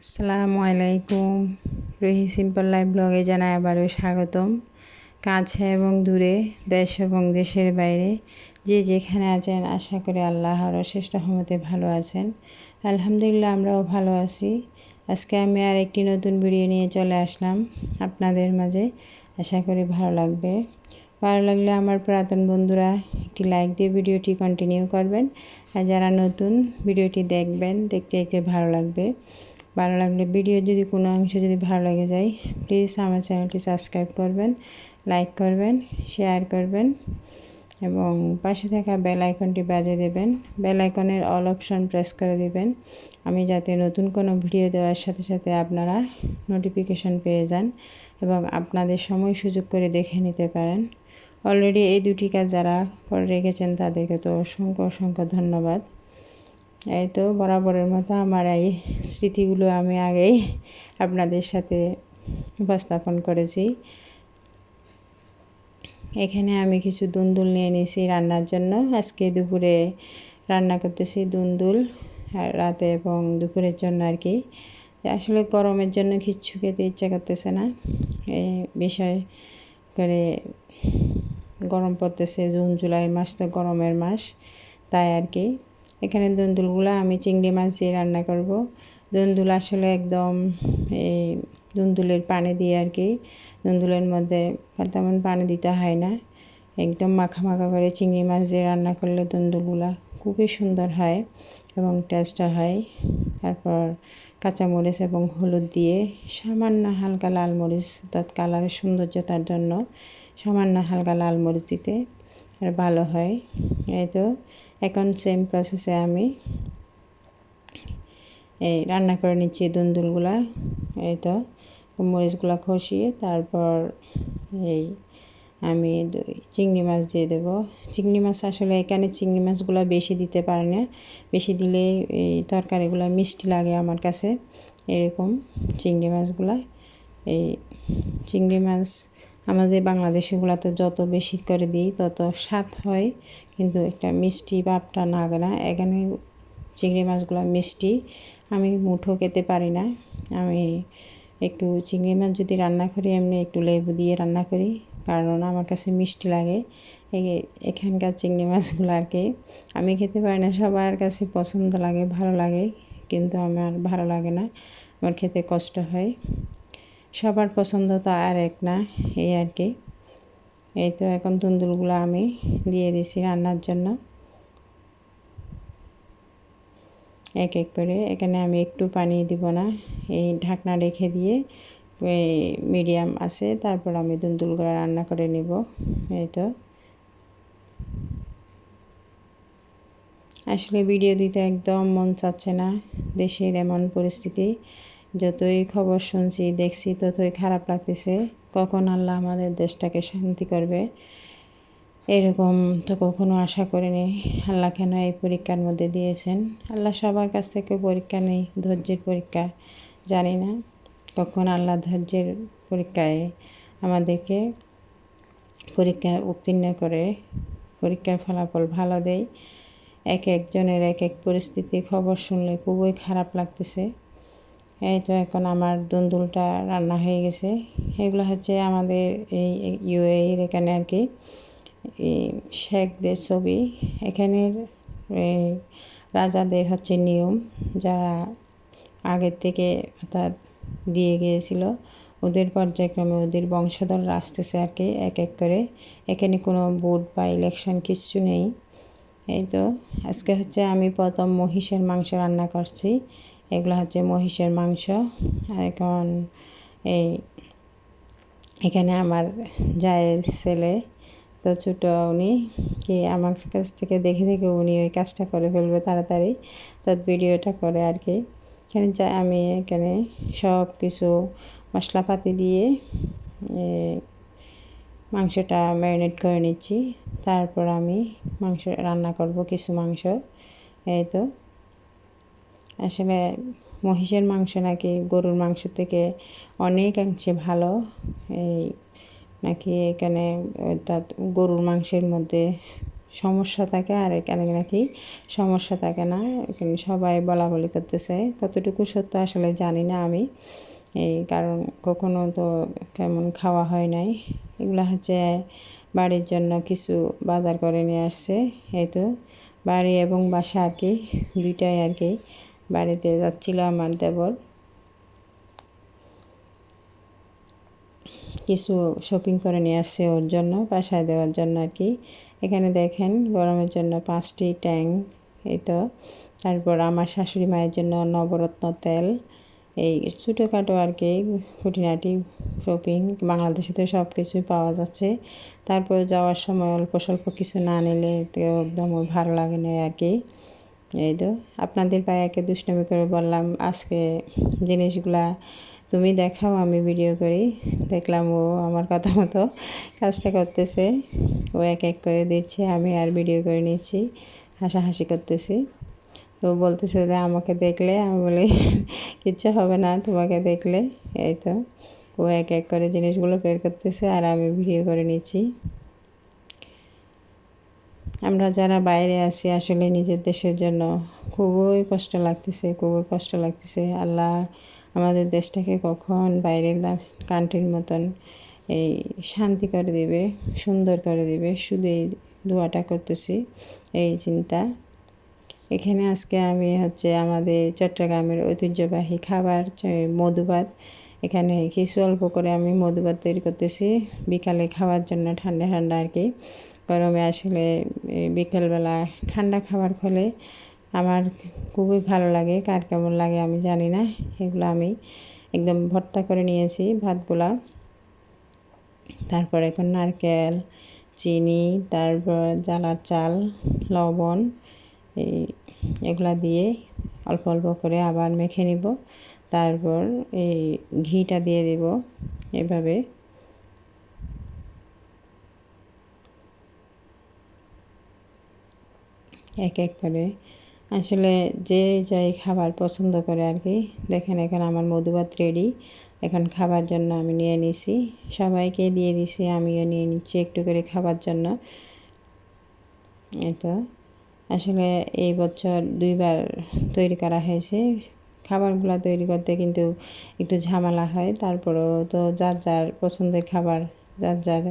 আসসালামু আলাইকুম। Ruhi simple life ব্লগে জানাই আবারও স্বাগতম। কাছে এবং দূরে, দেশ এবং দেশের বাইরে যে যেখানে আছেন, আশা করি আল্লাহর অশেষ রহমতে ভালো আছেন। আলহামদুলিল্লাহ, আমরাও ভালো আছি। আজকে আমি আর একটি নতুন ভিডিও নিয়ে চলে আসলাম আপনাদের মাঝে। আশা করি ভালো লাগবে। ভালো লাগলে আমার পুরাতন বন্ধুরা একটি লাইক দিয়ে ভিডিওটি কন্টিনিউ করবেন, আর যারা নতুন ভিডিওটি দেখবেন, দেখতে দেখতে ভালো লাগবে। ভালো লাগলে ভিডিও যদি কোনো অংশ যদি ভালো লেগে যায়, প্লিজ আমার চ্যানেলটি সাবস্ক্রাইব করবেন, লাইক করবেন, শেয়ার করবেন এবং পাশে থাকা বেল আইকনটি বাজিয়ে দেবেন। বেল আইকনের অল অপশন প্রেস করে দিবেন, আমি যাতে নতুন কোনো ভিডিও দেওয়ার সাথে সাথে আপনারা নোটিফিকেশন পেয়ে যান এবং আপনাদের সময় সুযোগ করে দেখে নিতে পারেন। অলরেডি এই দুটি কাজ যারা করে রেখেছেন তাদেরকে তো অসংখ্য অসংখ্য ধন্যবাদ। এই তো বরাবরের মতো আমার এই স্মৃতিগুলো আমি আগেই আপনাদের সাথে উপস্থাপন করেছি। এখানে আমি কিছু দুন্দুল নিয়ে নিয়েছি রান্নার জন্য। আজকে দুপুরে রান্না করতেছি দুন্দুল, রাতে এবং দুপুরের জন্য আর কি। আসলে গরমের জন্য কিচ্ছু খেতে ইচ্ছা করতেছে না, এই বিষয় করে গরম পড়তেছে। জুন জুলাই মাস তো গরমের মাস, তাই আর কি। এখানে দুন্দুলগুলো আমি চিংড়ি মাছ দিয়ে রান্না করব। দুন্দুল আসলে একদম এই দুন্দুলের পানি দিয়ে আর কি, দুন্দুলের মধ্যে তেমন পানি দিতে হয় না, একদম মাখা মাখা করে চিংড়ি মাছ দিয়ে রান্না করলে দুন্দুলগুলো খুবই সুন্দর হয় এবং টেস্টও হয়। তারপর কাঁচামরিচ এবং হলুদ দিয়ে সামান্য হালকা লাল মরিচ, অর্থাৎ কালারের সৌন্দর্যতার জন্য সামান্য হালকা লাল মরিচ দিতে আর ভালো হয়। এই তো এখন সেম প্রসেসে আমি এই রান্না করে নিচ্ছি দুন্দুলগুলা। এই তো মরিচগুলো খসিয়ে তারপর এই আমি চিংড়ি মাছ দিয়ে দেবো। চিংড়ি মাছ আসলে এখানে চিংড়ি মাছগুলো বেশি দিতে পারে না, বেশি দিলে এই তরকারিগুলো মিষ্টি লাগে আমার কাছে। এরকম চিংড়ি মাছগুলো, এই চিংড়ি মাছ আমাদের বাংলাদেশিগুলো তো যত বেশি করে দিই তত স্বাদ হয়, কিন্তু একটা মিষ্টি ভাবটা লাগে না। এখানে চিংড়ি মাছগুলো মিষ্টি, আমি মুঠো খেতে পারি না। আমি একটু চিংড়ি মাছ যদি রান্না করি এমনি একটু লেবু দিয়ে রান্না করি, কারণ আমার কাছে মিষ্টি লাগে। এখানকার চিংড়ি মাছগুলো আর কি আমি খেতে পারি না, সবার কাছে পছন্দ লাগে, ভালো লাগে, কিন্তু আমার ভালো লাগে না, আমার খেতে কষ্ট হয়। সবার পছন্দ তো আর এক না, এই আর কি। এই তো এখন দুন্দুলগুলো আমি দিয়ে দিছি রান্নার জন্য এক এক করে। এখানে আমি একটু পানি দিব না, এই ঢাকনা রেখে দিয়ে মিডিয়াম আছে, তারপর আমি দুন্দুলগুলো রান্না করে নেব। এই তো আসলে ভিডিও দিতে একদম মন চাচ্ছে না, দেশের এমন পরিস্থিতি। যতই খবর শুনছি দেখছি ততই খারাপ লাগতেছে। কখন আল্লাহ আমাদের দেশটাকে শান্তি করবে এরকম তো কখনো আশা করিনি। আল্লাহ কেন এই পরীক্ষার মধ্যে দিয়েছেন? আল্লাহ সবার কাছ থেকে পরীক্ষা নেই, ধৈর্যের পরীক্ষা। জানি না কখন আল্লাহ ধৈর্যের পরীক্ষায় আমাদেরকে পরীক্ষা উত্তীর্ণ করে, পরীক্ষার ফলাফল ভালো দেয়। এক একজনের এক এক পরিস্থিতির খবর শুনলে খুবই খারাপ লাগতেছে। এই তো এখন আমার দুন্দুলটা রান্না হয়ে গেছে। এগুলো হচ্ছে আমাদের এই ইউএইর এখানে আর কি শেখদের ছবি। এখানের রাজাদের হচ্ছে নিয়ম, যারা আগের থেকে অর্থাৎ দিয়ে গিয়েছিল, ওদের পর্যায়ক্রমে ওদের বংশধররা আসতেছে আর কি এক এক করে। এখানে কোনো ভোট বা ইলেকশন কিচ্ছু নেই। এই তো আজকে হচ্ছে আমি প্রথম মহিষের মাংস রান্না করছি। এগুলো হচ্ছে মহিষের মাংস। এখন এখানে আমার জায়ের ছেলে তো ছোটো, উনি কি আমার কাছ থেকে দেখে দেখে উনি ওই কাজটা করে ফেলবে তাড়াতাড়ি, তার ভিডিওটা করে আর কি। এখানে আমি এখানে সব কিছু মশলাপাতি দিয়ে মাংসটা ম্যারিনেট করে নিচ্ছি, তারপর আমি মাংস রান্না করব কিছু মাংস। এই তো আসলে মহিষের মাংস নাকি গরুর মাংস থেকে অনেকাংশে ভালো। এই নাকি এখানে অর্থাৎ গরুর মাংসের মধ্যে সমস্যা থাকে আর এখানে নাকি সমস্যা থাকে না। এখানে সবাই বলা বলি করতেছে, কতটুকু সত্য আসলে জানি না আমি, এই কারণ কখনো তো কেমন খাওয়া হয় নাই। এগুলো হচ্ছে বাড়ির জন্য কিছু বাজার করে নিয়ে আসছে। এই তো বাড়ি এবং বাসা আর কি দুইটাই আর কি। বাড়িতে যাচ্ছিল আমার দেবর, কিছু শপিং করে নিয়ে আসছে ওর জন্য, বাসায় দেওয়ার জন্য আর কি। এখানে দেখেন গরমের জন্য 5টি ট্যাঙ্ক, এই তো। তারপর আমার শাশুড়ি মায়ের জন্য নবরত্ন তেল, এই ছোটোখাটো আর কি খুঁটিনাটি শপিং। বাংলাদেশে তো সব কিছুই পাওয়া যাচ্ছে। তারপর যাওয়ার সময় অল্প স্বল্প কিছু না নিলে তো একদম ভালো লাগে না আর কি। এই তো আপনাদের ভাইয়াকে দুষ্টামি করে বললাম আজকে জিনিসগুলা তুমি দেখাও, আমি ভিডিও করি। দেখলাম ও আমার কথা মতো কাজটা করতেছে, ও এক এক করে দিচ্ছে, আমি আর ভিডিও করে নিচ্ছি, হাসাহাসি করতেছি। তো বলতেছে যে আমাকে দেখলে, আমি বলি কিচ্ছু হবে না তোমাকে দেখলে। এই তো ও এক এক করে জিনিসগুলো বের করতেছে আর আমি ভিডিও করে নিচ্ছি। আমরা যারা বাইরে আছি আসলে নিজের দেশের জন্য খুবই কষ্ট লাগতেছে, খুবই কষ্ট লাগতেছে। আল্লাহ আমাদের দেশটাকে কখন বাইরের কান্ট্রির মতন এই শান্তি করে দিবে, সুন্দর করে দিবে, শুধু এই দোয়াটা করতেছি, এই চিন্তা। এখানে আজকে আমি হচ্ছে আমাদের চট্টগ্রামের ঐতিহ্যবাহী খাবার মধুভাত, এখানে কিছু অল্প করে আমি মধুভাত তৈরি করতেছি বিকালে খাওয়ার জন্য, ঠান্ডা ঠান্ডা আর কি। গরমে আসলে বিকেলবেলা ঠান্ডা খাবার খেলে আমার খুবই ভালো লাগে, কার কেমন লাগে আমি জানি না। এগুলো আমি একদম ভর্তা করে নিয়েছি ভাতগুলা। তারপর এখন নারকেল, চিনি, তারপর জ্বালার চাল, লবণ, এগুলা দিয়ে অল্প অল্প করে আবার মেখে নিব। তারপর এই ঘিটা দিয়ে দেব এভাবে। এক এক করে আসলে যে যাই খাবার পছন্দ করে আর কি। দেখেন এখন আমার মধুভাত রেডি। এখন খাবার জন্য আমি নিয়ে নিছি, সবাইকে দিয়ে দিছি, আমিও নিয়ে নিচ্ছি একটু করে খাবার জন্য। এই তো আসলে এই বছর 2বার তৈরি করা হয়েছে। খাবারগুলো তৈরি করতে কিন্তু একটু ঝামেলা হয়, তারপরেও তো যার যার পছন্দের খাবার, যার যার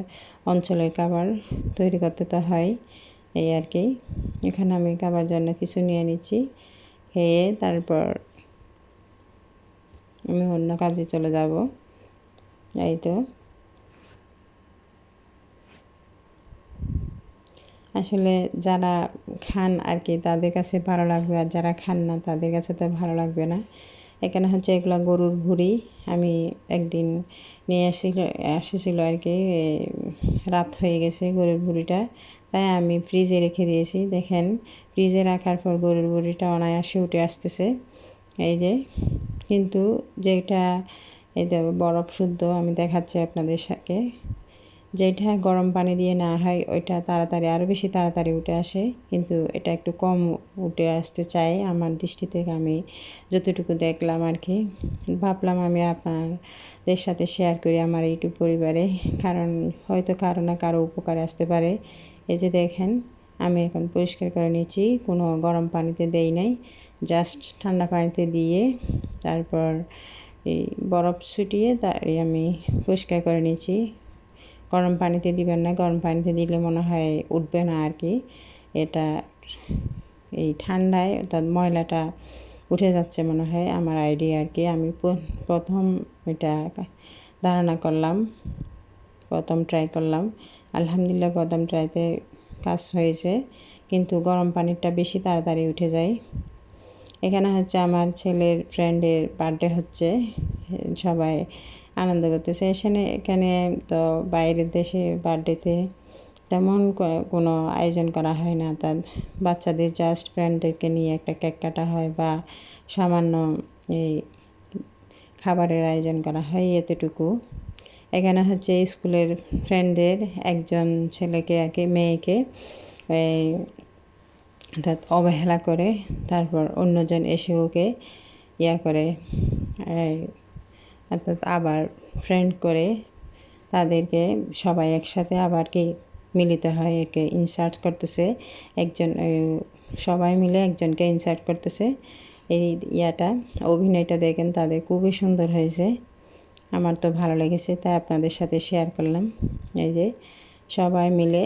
অঞ্চলের খাবার তৈরি করতে তো হয়, এই আর কি। এখানে আমি খাবার জন্য কিছু নিয়ে নিচ্ছি, খেয়ে তারপর আমি অন্য কাজে চলে যাব। এই তো আসলে যারা খান আর কি তাদের কাছে ভালো লাগবে, আর যারা খান না তাদের কাছে তো ভালো লাগবে না। এখানে হচ্ছে এগুলো গরুর ভুঁড়ি, আমি একদিন নিয়ে এসেছিল আর কি, রাত হয়ে গেছে গরুর ভুঁড়িটা, তাই আমি ফ্রিজে রেখে দিয়েছি। দেখেন ফ্রিজে রাখার পর গরুর ভুঁড়িটা অনায়াসে উঠে আসতেছে, এই যে। কিন্তু যেটা এটা বরফ শুদ্ধ আমি দেখাচ্ছি আপনাদের সাথে, যেটা গরম পানি দিয়ে না হয় ওইটা তাড়াতাড়ি, আরও বেশি তাড়াতাড়ি উঠে আসে, কিন্তু এটা একটু কম উঠে আসতে চাই আমার দৃষ্টি থেকে, আমি যতটুকু দেখলাম আর কি। ভাবলাম আমি আপনাদের সাথে শেয়ার করি আমার ইউটিউব পরিবারে, কারণ হয়তো কারো না কারো উপকারে আসতে পারে। এই যে দেখেন আমি এখন পরিষ্কার করে নিচ্ছি, কোনো গরম পানিতে দেই নাই, জাস্ট ঠান্ডা পানিতে দিয়ে তারপর এই বরফ ছুটিয়ে তারই আমি পরিষ্কার করে নিচ্ছি। গরম পানিতে দিবেন না, গরম পানিতে দিলে মনে হয় উঠবে না আর কি। এটা এই ঠান্ডায় অর্থাৎ ময়লাটা উঠে যাচ্ছে মনে হয়, আমার আইডিয়া আর কি। আমি প্রথম এটা ধারণা করলাম, প্রথম ট্রাই করলাম, আলহামদুলিল্লাহ প্রথম ট্রাইতে কাজ হয়েছে, কিন্তু গরম পানিটা বেশি তাড়াতাড়ি উঠে যায়। এখানে হচ্ছে আমার ছেলের ফ্রেন্ডের বার্থডে হচ্ছে, সবাই আনন্দ করতেছে। এখানে তো বাইরের দেশে বার্থডেতে তেমন কোনো আয়োজন করা হয় না, তার বাচ্চাদের জাস্ট ফ্রেন্ডদেরকে নিয়ে একটা কেক কাটা হয় বা সামান্য এই খাবারের আয়োজন করা হয়, এতটুকু। এখানে হচ্ছে স্কুলের ফ্রেন্ডদের একজন ছেলেকে আর কি, মেয়েকে অর্থাৎ অবহেলা করে তারপর অন্যজন এসে ওকে করে, অর্থাৎ আবার ফ্রেন্ড করে তাদেরকে সবাই একসাথে আবার কি মিলিত হয়, একে ইনসার্ট করতেছে একজন, সবাই মিলে একজনকে ইনসার্ট করতেছে। এই অভিনয়টা দেখেন তাদের খুবই সুন্দর হয়েছে, আমার তো ভালো লেগেছে, তাই আপনাদের সাথে শেয়ার করলাম। এই যে সবাই মিলে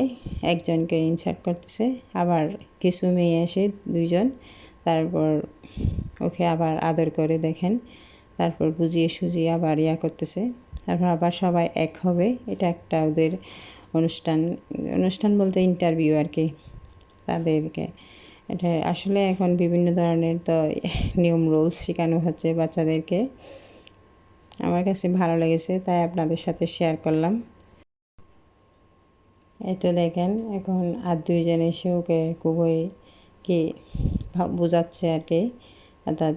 একজনকে ইনসার্ট করতেছে, আবার কিছু মেয়ে এসে দুইজন, তারপর ওকে আবার আদর করে দেখেন, তারপর বুঝিয়ে সুজিয়ে আবার করতেছে, তারপর আবার সবাই এক হবে। এটা একটা ওদের অনুষ্ঠান বলতে ইন্টারভিউ আর কি তাদেরকে। এটা আসলে এখন বিভিন্ন ধরনের তো নিয়ম রুলস শেখানো হচ্ছে বাচ্চাদেরকে, আমার কাছে ভালো লেগেছে, তাই আপনাদের সাথে শেয়ার করলাম। এই তো দেখেন এখন আর দুইজন এসে ওকে খুবই কি বোঝাচ্ছে আর কি, অর্থাৎ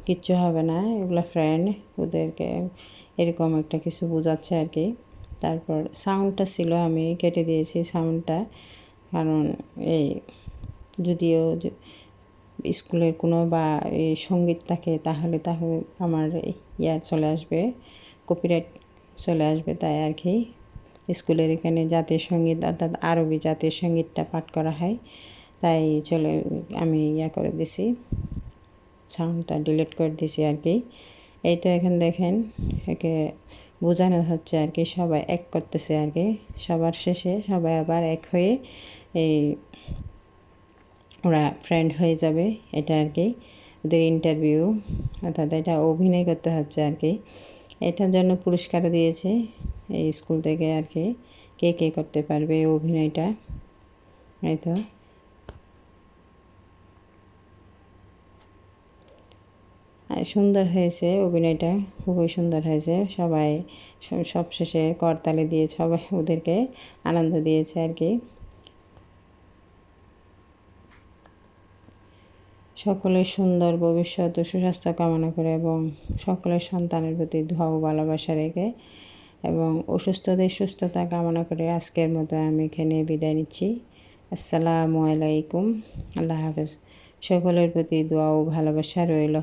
কিচ্ছু হবে না, এগুলো ফ্রেন্ড, ওদেরকে এরকম একটা কিছু বোঝাচ্ছে আর কি। তারপর সাউন্ডটা ছিল, আমি কেটে দিয়েছি সাউন্ডটা, কারণ এই যদিও স্কুলের কোনো বা সঙ্গীত থাকে তাহলে আমার চলে আসবে, কপিরাইট চলে আসবে, তাই আর কি স্কুলের এখানে জাতীয় সঙ্গীত অর্থাৎ আরবি জাতীয় সঙ্গীতটা পাঠ করা হয়, তাই আমি করে দিছি, সাউন্ডটা ডিলিট করে দিছি আর কি। এই তো এখন দেখেন একে বোঝানো হচ্ছে আর কি, সবাই এক করতেছে আর কি, সবার শেষে সবাই আবার এক হয়ে এই ওরা ফ্রেন্ড হয়ে যাবে, এটা আর কি ওদের ইন্টারভিউ, অর্থাৎ এটা অভিনয় করতে হচ্ছে আর কি। এটার জন্য পুরস্কারও দিয়েছে এই স্কুল থেকে আর কি, কে কে করতে পারবে অভিনয়টা। এই তো সুন্দর হয়েছে অভিনয়টা, খুবই সুন্দর হয়েছে, সবাই সবশেষে করতালি দিয়ে সবাই ওদেরকে আনন্দ দিয়েছে আর কি। সকলের সুন্দর ভবিষ্যৎ ও সুস্বাস্থ্য কামনা করে এবং সকলের সন্তানের প্রতি দোয়া ও ভালোবাসা রেখে এবং অসুস্থদের সুস্থতা কামনা করে আজকের মতো আমি এখানে বিদায় নিচ্ছি। আসসালামু আলাইকুম, আল্লাহ হাফেজ। সকলের প্রতি দোয়া ও ভালোবাসা রইল।